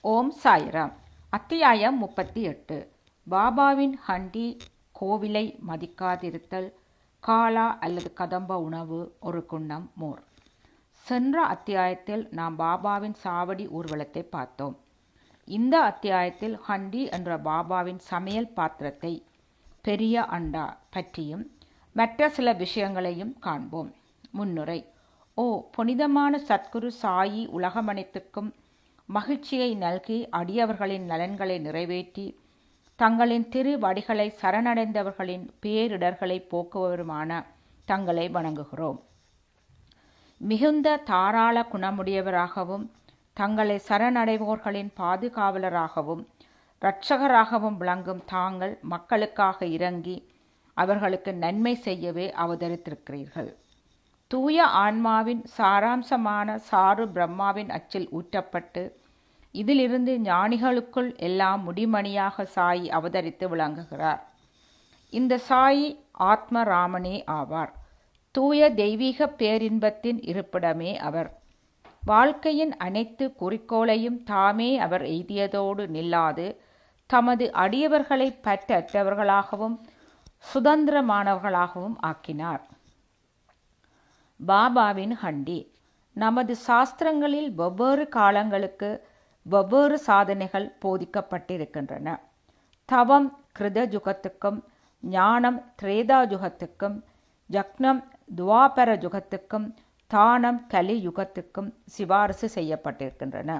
ஓம் சாய்ராம். அத்தியாயம் 38. பாபாவின் ஹண்டி கோவிலை மதிக்காதிருத்தல், காலா அல்லது கதம்ப உணவு, ஒரு குண்ணம் மோர். சென்ற அத்தியாயத்தில் நாம் பாபாவின் சாவடி ஊர்வலத்தை பார்த்தோம். இந்த அத்தியாயத்தில் ஹண்டி என்ற பாபாவின் சமையல் பாத்திரத்தை, பெரிய அண்டா பற்றியும் மற்ற சில விஷயங்களையும் காண்போம். முன்னுரை. புனிதமான சத்குரு சாயி உலகமனைத்துக்கும் மகிழ்ச்சியை நல்கி அடியவர்களின் நலன்களை நிறைவேற்றி தங்களின் திருவடிகளை சரணடைந்தவர்களின் பேரிடர்களை போக்குவருமான தங்களை வணங்குகிறோம். மிகுந்த தாராள குணமுடையவராகவும் தங்களை சரணடைவோர்களின் பாதுகாவலராகவும் இரட்சகராகவும் விளங்கும் தாங்கள் மக்களுக்காக இறங்கி அவர்களுக்கு நன்மை செய்யவே அவதரித்திருக்கிறீர்கள். தூய ஆன்மாவின் சாராம்சமான சாரு பிரம்மாவின் அச்சில் ஊற்றப்பட்டு இதிலிருந்து ஞானிகளுக்குள் எல்லாம் முடிமணியாக சாயி அவதரித்து விளங்குகிறார். இந்த சாயி ஆத்ம ராமனே ஆவார். தூய தெய்வீக பேரின்பத்தின் இருப்பிடமே அவர். வாழ்க்கையின் அனைத்து குறிக்கோளையும் தாமே அவர் எய்தியதோடு நில்லாது தமது அடியவர்களை பற்றற்றவர்களாகவும் சுதந்திரமானவர்களாகவும் ஆக்கினார். பாபாவின் ஹண்டி. நமது சாஸ்திரங்களில் வெவ்வேறு காலங்களுக்கு வெவ்வேறு சாதனைகள் போதிக்கப்பட்டிருக்கின்றன. தவம் கிருத யுகத்துக்கும், ஞானம் திரேதா யுகத்துக்கும், யக்னம் துவாபர யுகத்துக்கும், தானம் கலி யுகத்துக்கும் சிபாரிசு செய்யப்பட்டிருக்கின்றன.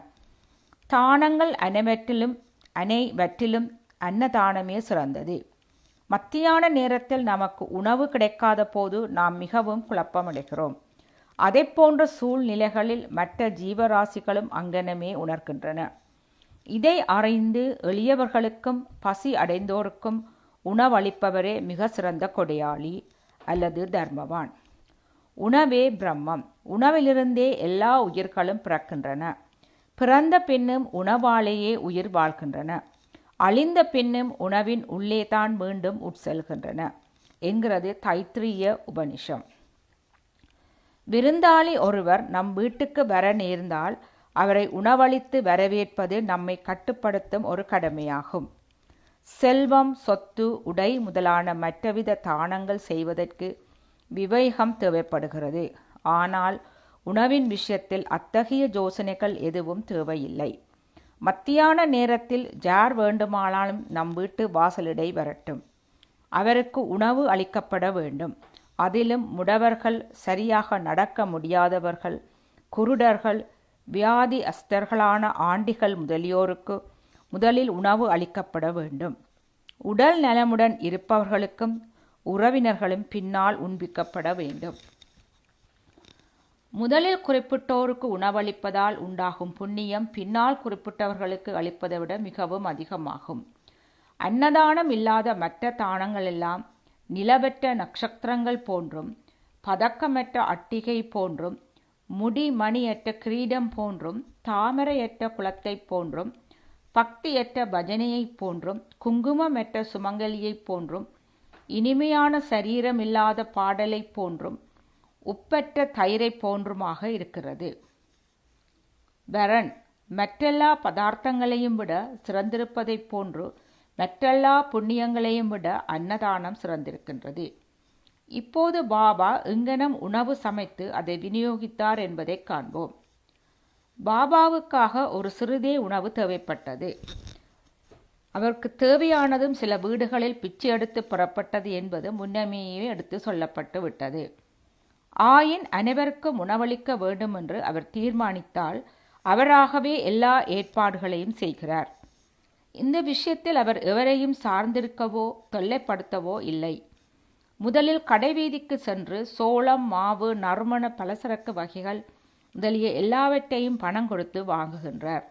தானங்கள் அனைவற்றிலும் அன்னதானமே சிறந்தது. மத்தியான நேரத்தில் நமக்கு உணவு கிடைக்காத போது நாம் மிகவும் குழப்பமடைகிறோம். அதை போன்ற சூழ்நிலைகளில் மற்ற ஜீவராசிகளும் அங்கனமே உணர்கின்றன. இதை அறிந்து எளியவர்களுக்கும் பசி அடைந்தோருக்கும் உணவளிப்பவரே மிக சிறந்த கொடையாளி அல்லது தர்மவான். உணவே பிரம்மம். உணவிலிருந்தே எல்லா உயிர்களும் பிறக்கின்றன. பிறந்த பின்னும் உணவாலேயே உயிர் வாழ்கின்றன. அழிந்த பின்னும் உணவின் உள்ளேதான் மீண்டும் உட்செல்கின்றன என்கிறது தைத்திரிய உபனிஷம். விருந்தாளி ஒருவர் நம் வீட்டுக்கு வர நேர்ந்தால் அவரை உணவளித்து வரவேற்பது நம்மை கட்டுப்படுத்தும் ஒரு கடமையாகும். செல்வம், சொத்து, உடை முதலான மற்றவித தானங்கள் செய்வதற்கு விவேகம் தேவைப்படுகிறது. ஆனால் உணவின் விஷயத்தில் அத்தகைய யோசனைகள் எதுவும் தேவையில்லை. மத்தியான நேரத்தில் யார் வேண்டுமானாலும் நம் வீட்டு வாசலிடை வரட்டும். அவருக்கு உணவு அளிக்கப்பட வேண்டும். அதிலும் முடவர்கள், சரியாக நடக்க முடியாதவர்கள், குருடர்கள், வியாதி அஸ்தர்களான ஆண்டிகள் முதலியோருக்கு முதலில் உணவு அளிக்கப்பட வேண்டும். உடல் நலமுடன் இருப்பவர்களுக்கும் உறவினர்களும் பின்னால் உண்பிக்கப்பட வேண்டும். முதலில் குறிப்பிட்டோருக்கு உணவளிப்பதால் உண்டாகும் புண்ணியம் பின்னால் குறிப்பிட்டவர்களுக்கு அளிப்பதை விட மிகவும் அதிகமாகும். அன்னதானம் இல்லாத மற்ற தானங்கள் எல்லாம் நிலவற்ற நட்சத்திரங்கள் போன்றும், பதக்கமற்ற அட்டிகை போன்றும், முடிமணியற்ற கிரீடம் போன்றும், தாமரையற்ற குளத்தை போன்றும், பக்தியற்ற பஜனையை போன்றும், குங்குமமற்ற சுமங்கலியை போன்றும், இனிமையான சரீரமில்லாத பாடலை போன்றும், உப்பற்ற தயிரை போன்றுமாக இருக்கிறது. வரன் மற்றெல்லா பதார்த்தங்களையும் விட சிறந்திருப்பதைப் போன்று மற்றெல்லா புண்ணியங்களையும் விட அன்னதானம் சிறந்திருக்கின்றது. இப்போது பாபா எங்கனம் உணவு சமைத்து அதை விநியோகித்தார் என்பதை காண்போம். பாபாவுக்காக ஒரு சிறிதே உணவு தேவைப்பட்டது. அவருக்கு தேவையானதும் சில வீடுகளில் பிச்சை எடுத்து புறப்பட்டது என்பது முன்னமேயே எடுத்து சொல்லப்பட்டு விட்டது. ஆயின் அனைவருக்கும் உணவளிக்க வேண்டும் என்று அவர் தீர்மானித்தால் அவராகவே எல்லா ஏற்பாடுகளையும் செய்கிறார். இந்த விஷயத்தில் அவர் எவரையும் சார்ந்திருக்கவோ தொல்லைப்படுத்தவோ இல்லை. முதலில் கடைவீதிக்கு சென்று சோளம், மாவு, நறுமண பலசரக்கு வகைகள் முதலிய எல்லாவற்றையும் பணம் கொடுத்து வாங்குகின்றார்.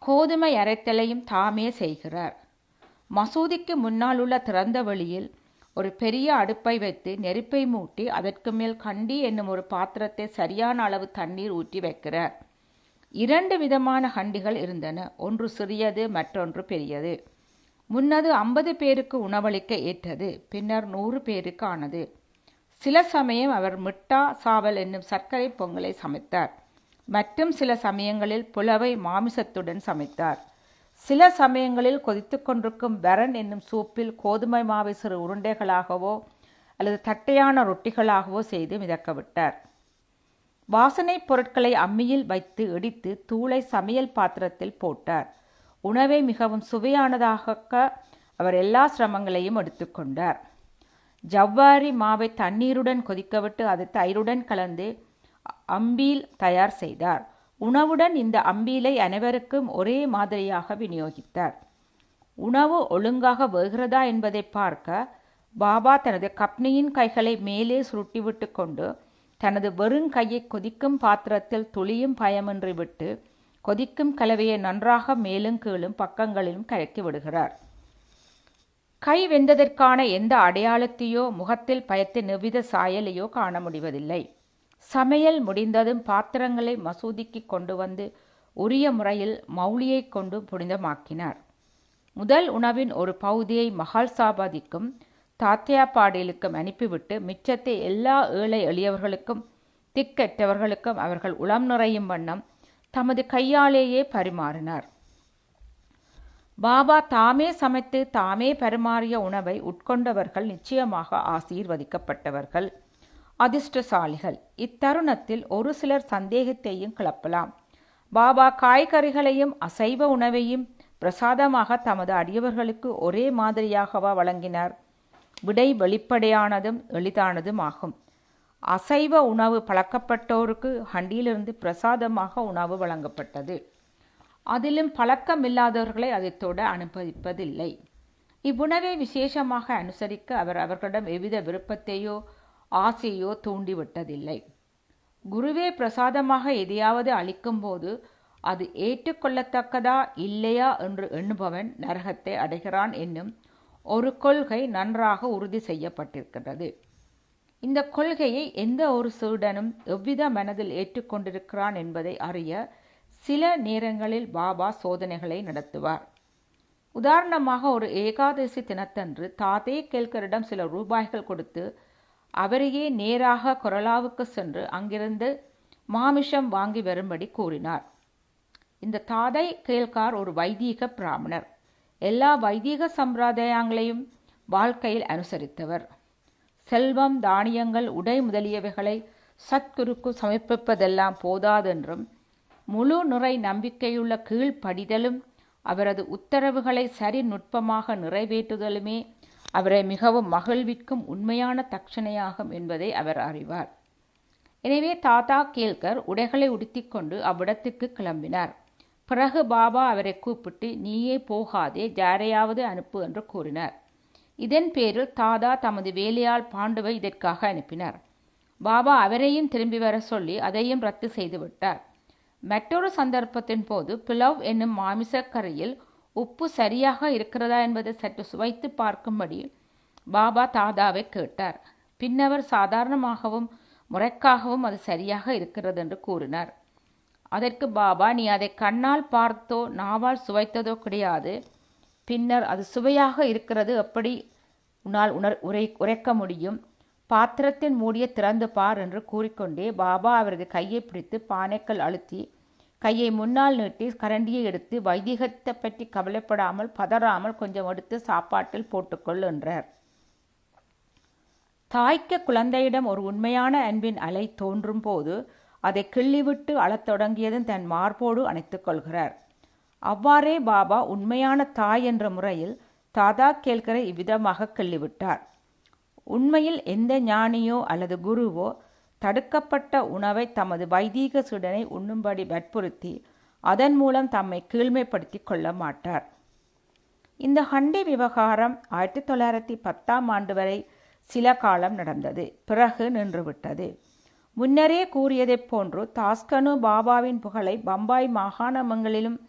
கோதுமை அரைத்தலையும் தாமே செய்கிறார். மசூதிக்கு முன்னால் உள்ள திறந்த வெளியில் ஒரு பெரிய அடுப்பை வைத்து நெருப்பை மூட்டி அதற்கு மேல் கண்டி என்னும் ஒரு பாத்திரத்தை சரியான அளவு தண்ணீர் ஊற்றி வைக்கிறார். 2 விதமான ஹண்டிகள் இருந்தன. ஒன்று சிறியது, மற்றொன்று பெரியது. முன்னது 50 பேருக்கு உணவளிக்க ஏற்றது. பின்னர் 100 பேருக்கு ஆனது. சில சமயம் அவர் மிட்டா சாவல் என்னும் சர்க்கரை பொங்கலை சமைத்தார். மற்றும் சில சமயங்களில் புலவை மாமிசத்துடன் சமைத்தார். சில சமயங்களில் கொதித்து கொண்டிருக்கும் பரன் என்னும் சூப்பில் கோதுமை மாவை சிறு உருண்டைகளாகவோ அல்லது தட்டையான ரொட்டிகளாகவோ செய்து மிதக்க விட்டார். வாசனைப் பொருட்களை அம்மியில் வைத்து இடித்து தூளை சமையல் பாத்திரத்தில் போட்டார். உணவை மிகவும் சுவையானதாக அவர் எல்லா சிரமங்களையும் எடுத்துக்கொண்டார். ஜவ்வாரி மாவை தண்ணீருடன் கொதிக்கவிட்டு அது தயிருடன் கலந்து அம்பீல் தயார் செய்தார். உணவுடன் இந்த அம்பீலை அனைவருக்கும் ஒரே மாதிரியாக விநியோகித்தார். உணவு ஒழுங்காக வேகிறதா என்பதை பார்க்க பாபா தனது கப்னியின் கைகளை மேலே சுருட்டிவிட்டு கொண்டு தனது வெறும் கையை கொதிக்கும் பாத்திரத்தில் துளியும் பயமின்றி விட்டு கொதிக்கும் கலவையை நன்றாக மேலும் கீழும் பக்கங்களிலும் கலக்கி விடுகிறார். கை வெந்ததற்கான எந்த அடையாளத்தையோ முகத்தில் பயத்தின் எவ்வித சாயலையோ காண முடிவதில்லை. சமையல் முடிந்ததும் பாத்திரங்களை மசூதிக்கு கொண்டு வந்து உரிய முறையில் மௌலியை கொண்டு புனிதமாக்கினார். முதல் உணவின் ஒரு பகுதியை மஹால் சாபாதிக்கும் தாத்தியா பாடேலுக்கும் அனுப்பிவிட்டு மிச்சத்தை எல்லா ஏழை எளியவர்களுக்கும் திக்கற்றவர்களுக்கும் அவர்கள் உளம் நிறையும் வண்ணம் தமது கையாலேயே பரிமாறினார். பாபா தாமே சமைத்து தாமே பரிமாறிய உணவை உட்கொண்டவர்கள் நிச்சயமாக ஆசீர்வதிக்கப்பட்டவர்கள், அதிர்ஷ்டசாலிகள். இத்தருணத்தில் ஒரு சிலர் சந்தேகத்தையும் கிளப்பலாம். பாபா காய்கறிகளையும் அசைவ உணவையும் பிரசாதமாக தமது அடியவர்களுக்கு ஒரே மாதிரியாகவா வழங்கினார்? விடை வெளிப்படையானதும் எளிதானதும் ஆகும். அசைவ உணவு பழக்கப்பட்டோருக்கு ஹண்டியிலிருந்து பிரசாதமாக உணவு வழங்கப்பட்டது. அதிலும் பழக்கமில்லாதவர்களை அதை தொட அனுமதிப்பதில்லை. இவ்வுணவை விசேஷமாக அனுசரிக்க அவர் அவர்களிடம் எவ்வித விருப்பத்தையோ ஆசையோ தூண்டிவிட்டதில்லை. குருவே பிரசாதமாக எதையாவது அளிக்கும்போது அது ஏற்றுக்கொள்ளத்தக்கதா இல்லையா என்று எண்ணுபவன் நரகத்தை அடைகிறான் என்னும் ஒரு கொள்கை நன்றாக உறுதி செய்யப்பட்டிருக்கிறது. இந்த கொள்கையை எந்த ஒரு சீடனும் எவ்வித மனதில் ஏற்றுக்கொண்டிருக்கிறான் என்பதை அறிய சில நேரங்களில் பாபா சோதனைகளை நடத்துவார். உதாரணமாக, ஒரு ஏகாதசி தினத்தன்று தாதே கேல்கரிடம் சில ரூபாய்கள் கொடுத்து அவரையே நேராக கொரலாவுக்கு சென்று அங்கிருந்து மாமிஷம் வாங்கி வரும்படி கூறினார். இந்த தாதை கேல்கார் ஒரு வைதீக பிராமணர். எல்லா வைதீக சம்பிரதாயங்களையும் வாழ்க்கையில் அனுசரித்தவர். செல்வம், தானியங்கள், உடை முதலியவைகளை சத்குருக்கு சமர்ப்பிப்பதெல்லாம் போதாதென்றும் முழு நிறை நம்பிக்கையுள்ள கீழ்ப்படிதலும் அவரது உத்தரவுகளை சரி நுட்பமாக நிறைவேற்றுதலுமே அவரை மிகவும் மகிழ்விக்கும் உண்மையான தட்சணையாகும் என்பதை அவர் அறிவார். எனவே தாதா கேல்கர் உடைகளை உடுத்திக்கொண்டு அவ்விடத்துக்கு கிளம்பினார். பிறகு பாபா அவரை கூப்பிட்டு, நீயே போகாதே, யாரையாவது அனுப்பு என்று கூறினார். இதன் பேரில் தாதா தமது வேலையாள் பாண்டுவை இதற்காக அனுப்பினார். பாபா அவரையும் திரும்பி வர சொல்லி அதையும் ரத்து செய்துவிட்டார். மற்றொரு சந்தர்ப்பத்தின் போது பிலவ் என்னும் மாமிசக்கரையில் உப்பு சரியாக இருக்கிறதா என்பதை சற்று சுவைத்து பார்க்கும்படி பாபா தாதாவை கேட்டார். பின்னவர் சாதாரணமாகவும் முறைக்காகவும் அது சரியாக இருக்கிறது என்று கூறினார். அதற்கு பாபா, நீ அதை கண்ணால் பார்த்தோ நாவால் சுவைத்ததோ கிடையாது. பின்னர் அது சுவையாக இருக்கிறது எப்படி உன்னால் உரைக்க முடியும்? பாத்திரத்தின் மூடிய திறந்து பார் என்று கூறிக்கொண்டே பாபா அவரது கையை பிடித்து பானைக்குள் அழுத்தி கையை முன்னால் நீட்டி கரண்டியை எடுத்து, வைதிகத்தை பற்றி கவலைப்படாமல் பதறாமல் கொஞ்சம் எடுத்து சாப்பாட்டில் போட்டுக்கொள் என்றார். தாய்க்கு குழந்தையிடம் ஒரு உண்மையான அன்பின் அலை தோன்றும் போது அதை கிள்ளிவிட்டு அழத் தொடங்கியதும் தன் மார்போடு அணைத்துக் கொள்கிறார். அவ்வாறே பாபா உண்மையான தாய் என்ற முறையில் தாதா கேல்கரை இவ்விதமாக கிள்ளிவிட்டார். உண்மையில் எந்த ஞானியோ அல்லது குருவோ தடுக்கப்பட்ட உணவை தமது வைதீக சீடனை உண்ணும்படி வற்புறுத்தி அதன் மூலம் தம்மை கீழ்மைப்படுத்தி கொள்ள மாட்டார். இந்த ஹண்டி விவகாரம் 1910ஆம் ஆண்டு வரை சில காலம் நடந்தது. பிறகு நின்றுவிட்டது. முன்னரே கூறியதைப் போன்று தாஸ்கனு பாபாவின் புகழை பம்பாய் மாகாணங்களிலும்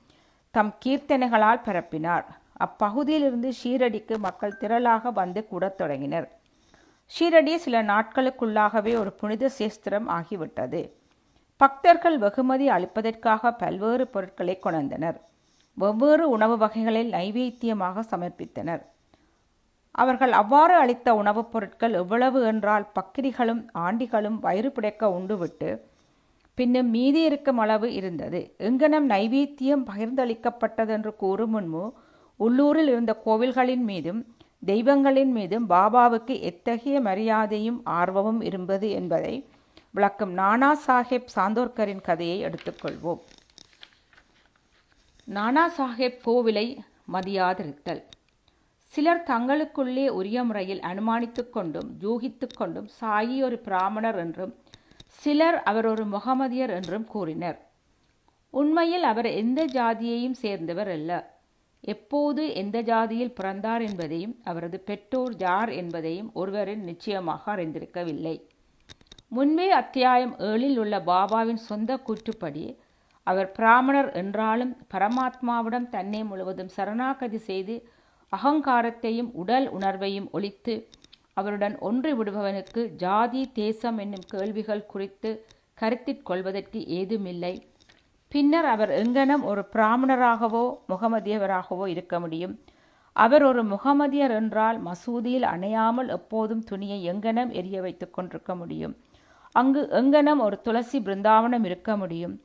தம் கீர்த்தனைகளால் பரப்பினார். அப்பகுதியிலிருந்து ஷீரடிக்கு மக்கள் திரளாக வந்து கூடத் தொடங்கினர். ஷீரடி சில நாட்களுக்குள்ளாகவே ஒரு புனித சேஸ்திரம் ஆகிவிட்டது. பக்தர்கள் வெகுமதி அளிப்பதற்காக பல்வேறு பொருட்களை கொணர்ந்தனர். வெவ்வேறு உணவு வகைகளில் நைவேத்தியமாக சமர்ப்பித்தனர். அவர்கள் அவ்வாறு அளித்த உணவுப் பொருட்கள் எவ்வளவு என்றால், பக்கிரிகளும் ஆண்டிகளும் வயிறு பிடைக்க உண்டுவிட்டு பின்னும் மீதி இருக்கும் அளவு இருந்தது. எங்கனம் நைவேத்தியம் பகிர்ந்தளிக்கப்பட்டதென்று கூறும் முன்பு உள்ளூரில் இருந்த கோவில்களின் மீதும் தெய்வங்களின் மீதும் பாபாவுக்கு எத்தகைய மரியாதையும் ஆர்வமும் இருந்தது என்பதை விளக்கும் நானா சாஹேப் சாந்தோர்கரின் கதையை எடுத்துக்கொள்வோம். நானா சாஹேப் கோவிலை மதியாதிருத்தல். சிலர் தங்களுக்குள்ளே உரிய முறையில் அனுமானித்து கொண்டும் யூகித்து கொண்டும் சாயி ஒரு பிராமணர் என்றும் சிலர் அவர் ஒரு முகமதியர் என்றும் கூறினர். உண்மையில் அவர் எந்த ஜாதியையும் சேர்ந்தவர் அல்ல. எப்போது எந்த ஜாதியில் பிறந்தார் என்பதையும் அவரது பெற்றோர் யார் என்பதையும் ஒருவரின் நிச்சயமாக அறிந்திருக்கவில்லை. முன்பே அத்தியாயம் 7 உள்ள பாபாவின் சொந்த கூற்றுப்படி அவர் பிராமணர் என்றாலும் பரமாத்மாவிடம் தன்னை முழுவதும் சரணாகதி செய்து அகங்காரத்தையும் உடல் உணர்வையும் ஒழித்து அவருடன் ஒன்று விடுபவனுக்கு ஜாதி தேசம் என்னும் கேள்விகள் குறித்து கருத்திற்கொள்வதற்கு ஏதுமில்லை. பின்னர் அவர் எங்கனம் ஒரு பிராமணராகவோ முகமதியவராகவோ இருக்க முடியும்? அவர் ஒரு முகமதியர் என்றால் மசூதியில் அணையாமல் எப்போதும் துணியை எங்கனம் எரிய வைத்து கொண்டிருக்க முடியும்? அங்கு எங்கனம் ஒரு துளசி பிருந்தாவனம் இருக்க முடியும்?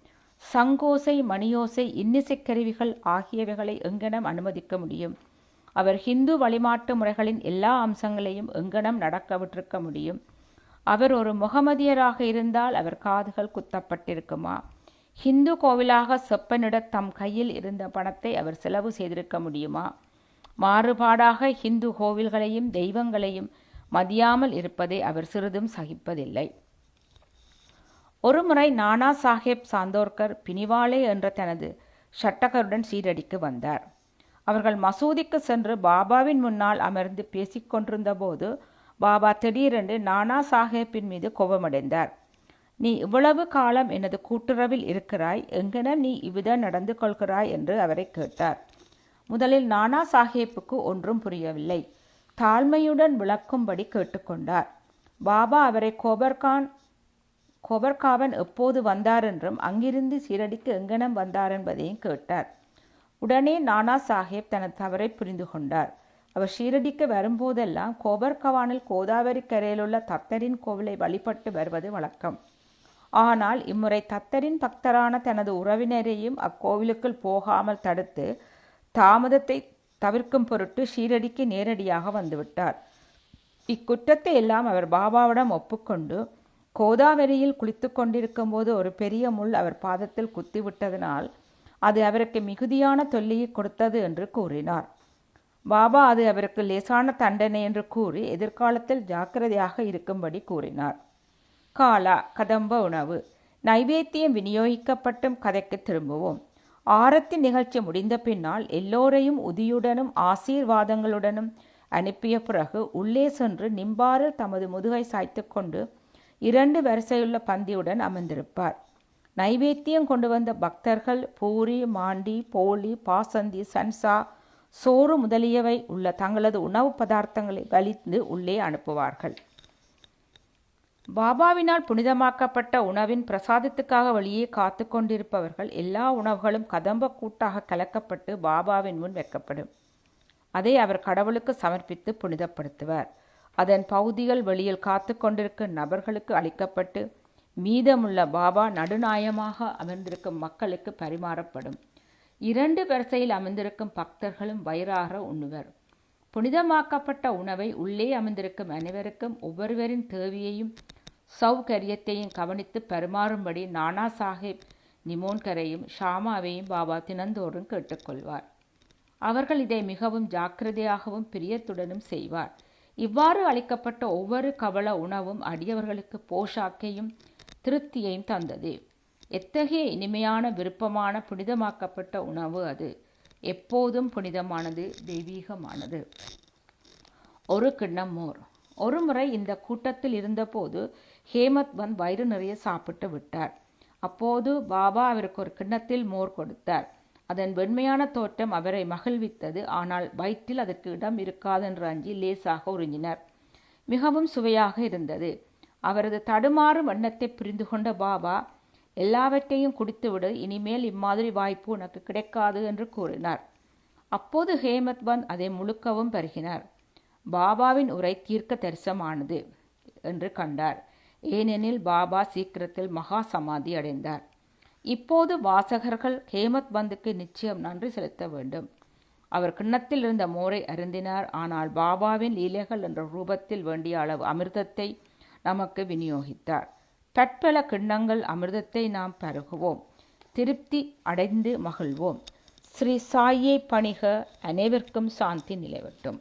சங்கோசை மணியோசை இன்னிசைக் கருவிகள் ஆகியவைகளை எங்கனம் அனுமதிக்க முடியும்? அவர் ஹிந்து வழிபாட்டு முறைகளின் எல்லா அம்சங்களையும் எங்கனம் நடக்க விட்டிருக்க முடியும்? அவர் ஒரு முகமதியராக இருந்தால் அவர் காதுகள் குத்தப்பட்டிருக்குமா? ஹிந்து கோவிலாக செப்பனிட தம் கையில் இருந்த பணத்தை அவர் செலவு செய்திருக்க முடியுமா? மாறுபாடாக ஹிந்து கோவில்களையும் தெய்வங்களையும் மதியாமல் இருப்பதை அவர் சிறிதும் சகிப்பதில்லை. ஒருமுறை நானா சாஹேப் சாந்தோர்கர் பினிவாலே என்ற தனது ஷட்டகருடன் சீரடிக்கு வந்தார். அவர்கள் மசூதிக்கு சென்று பாபாவின் முன்னால் அமர்ந்து பேசிக்கொண்டிருந்த போது பாபா திடீரென்று நானா சாஹேப்பின் மீது கோபமடைந்தார். நீ இவ்வளவு காலம் எனது கூட்டுறவில் இருக்கிறாய், எங்கன நீ இவ்விதம் நடந்து கொள்கிறாய் என்று அவரை கேட்டார். முதலில் நானா சாஹேப்புக்கு ஒன்றும் புரியவில்லை. தாழ்மையுடன் விளக்கும்படி கேட்டுக்கொண்டார். பாபா அவரை கோபர்காவன் எப்போது வந்தார் என்றும் அங்கிருந்து சீரடிக்கு எங்கனம் வந்தார் என்பதையும் கேட்டார். உடனே நானா சாஹேப் தனது தவறை புரிந்து கொண்டார். அவர் ஷீரடிக்கு வரும்போதெல்லாம் கோபர்கவானில் கோதாவரி கரையிலுள்ள தத்தரின் கோவிலை வழிபட்டு வருவது வழக்கம். ஆனால் இம்முறை தத்தரின் பக்தரான தனது உறவினரையும் அக்கோவிலுக்குள் போகாமல் தடுத்து தாமதத்தை தவிர்க்கும் பொருட்டு ஷீரடிக்கு நேரடியாக வந்துவிட்டார். இக்குற்றத்தை எல்லாம் அவர் பாபாவிடம் ஒப்புக்கொண்டு கோதாவரியில் குளித்து கொண்டிருக்கும் போது ஒரு பெரிய முள் அவர் பாதத்தில் குத்திவிட்டதனால் அது அவருக்கு மிகுதியான தொல்லையை கொடுத்தது என்று கூறினார். பாபா அது அவருக்கு லேசான தண்டனை என்று கூறி எதிர்காலத்தில் ஜாக்கிரதையாக இருக்கும்படி கூறினார். காலா கதம்ப உணவு. நைவேத்தியம் விநியோகிக்கப்பட்டும் கதைக்கு திரும்புவோம். ஆரத்தி நிகழ்ச்சி முடிந்த பின்னால் எல்லோரையும் உதியுடனும் ஆசீர்வாதங்களுடனும் அனுப்பிய பிறகு உள்ளே சென்று நிம்பாரில் தமது முதுகை சாய்த்து கொண்டு 2 வரிசையுள்ள பந்தியுடன் அமர்ந்திருப்பார். நைவேத்தியம் கொண்டு வந்த பக்தர்கள் பூரி, மாண்டி, போலி, பாசந்தி, சன்சா, சோறு முதலியவை உள்ள தங்களது உணவு பதார்த்தங்களை வலிந்து உள்ளே அனுப்புவார்கள். பாபாவினால் புனிதமாக்கப்பட்ட உணவின் பிரசாதத்துக்காக வெளியே காத்து கொண்டிருப்பவர்கள் எல்லா உணவுகளும் கதம்ப கூட்டாக கலக்கப்பட்டு பாபாவின் முன் வைக்கப்படும். அதை அவர் கடவுளுக்கு சமர்ப்பித்து புனிதப்படுத்துவார். அதன் பகுதிகள் வெளியில் காத்து கொண்டிருக்கும் நபர்களுக்கு அளிக்கப்பட்டு மீதமுள்ள பாபா நடுநாயமாக அமர்ந்திருக்கும் மக்களுக்கு பரிமாறப்படும். 2 வரிசையில் அமர்ந்திருக்கும் பக்தர்களும் வயிறார உண்ணுவர். புனிதமாக்கப்பட்ட உணவை உள்ளே அமர்ந்திருக்கும் அனைவருக்கும் ஒவ்வொருவரின் தேவையையும் சௌகரியத்தையும் கவனித்து பரிமாறும்படி நானா சாஹேப் நிமோன்கரையும் ஷாமாவையும் பாபா தினந்தோறும் கேட்டுக்கொள்வார். அவர்கள் இதை மிகவும் ஜாக்கிரதையாகவும் பிரியத்துடனும் செய்வார். இவ்வாறு அளிக்கப்பட்ட ஒவ்வொரு கவள உணவும் அடியவர்களுக்கு போஷாக்கையும் திருப்தியையும் தந்தது. எத்தகைய இனிமையான விருப்பமான புனிதமாக்கப்பட்ட உணவு அது! எப்போதும் புனிதமானது, தெய்வீகமானது. ஒரு கிண்ணம் மோர். ஒருமுறை இந்த கூட்டத்தில் இருந்தபோது ஹேமத் பந்த் வயிறு நிறைய சாப்பிட்டு விட்டார். அப்போது பாபா அவருக்கு ஒரு கிண்ணத்தில் மோர் கொடுத்தார். அதன் வெண்மையான தோற்றம் அவரை மகிழ்வித்தது. ஆனால் வயிற்றில் அதற்கு இடம் இருக்காதென்று அஞ்சி லேசாக உறிஞ்சினார். மிகவும் சுவையாக இருந்தது. அவரது தடுமாறும் எண்ணத்தை புரிந்து கொண்ட பாபா, எல்லாவற்றையும் குடித்துவிடு, இனிமேல் இம்மாதிரி வாய்ப்பு உனக்கு கிடைக்காது என்று கூறினார். அப்போது ஹேமத் பந்த் அதை முழுக்கவும் பருகினார். பாபாவின் உரை தீர்க்க தரிசனமானது என்று கண்டார். ஏனெனில் பாபா சீக்கிரத்தில் மகா சமாதி அடைந்தார். இப்போது வாசகர்கள் ஹேமத் பந்துக்கு நிச்சயம் நன்றி செலுத்த வேண்டும். அவர் கிண்ணத்தில் இருந்த மோரை அருந்தினார். ஆனால் பாபாவின் லீலைகள் என்ற ரூபத்தில் வேண்டிய அளவு அமிர்தத்தை நமக்கு விநியோகித்தார். பற்பல கிண்ணங்கள் அமிர்தத்தை நாம் பருகுவோம். திருப்தி அடைந்து மகிழ்வோம். ஸ்ரீ சாயை பணிக. அனைவருக்கும் சாந்தி நிலவட்டும்.